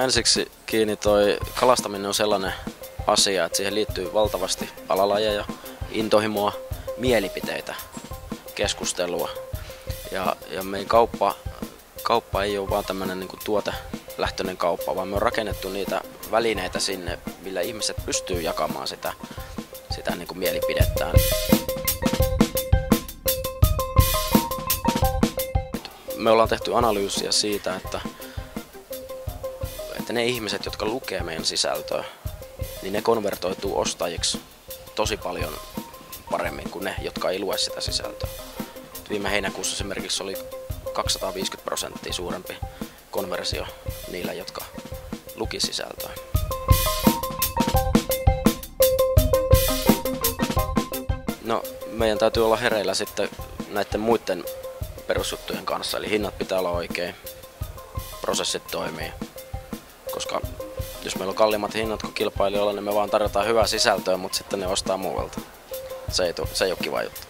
ensiksi kiinni toi kalastaminen on sellainen asia, että siihen liittyy valtavasti alalajeja, intohimoa, mielipiteitä, keskustelua. Ja meidän kauppa ei ole vaan tämmöinen niin kuin tuotelähtöinen kauppa, vaan me on rakennettu niitä välineitä sinne, millä ihmiset pystyy jakamaan sitä niin kuin mielipidettään. Me ollaan tehty analyysiä siitä, että ne ihmiset, jotka lukee meidän sisältöä, niin ne konvertoituu ostajiksi tosi paljon paremmin kuin ne, jotka ei lue sitä sisältöä. Viime heinäkuussa esimerkiksi oli 250% suurempi konversio niillä, jotka luki sisältöä. No, meidän täytyy olla hereillä sitten näiden muiden perusjuttujen kanssa, eli hinnat pitää olla oikein, prosessit toimii, koska jos meillä on kalliimmat hinnat kuin kilpailijoilla, niin me vaan tarjotaan hyvää sisältöä, mutta sitten ne ostaa muualta. Se ei ole kiva juttu.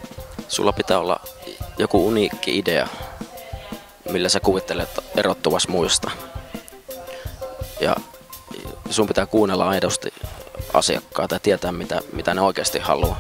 Sulla pitää olla joku uniikki idea, millä sä kuvittelet erottuvas muista. Ja sun pitää kuunnella aidosti asiakkaita ja tietää, mitä ne oikeasti haluaa.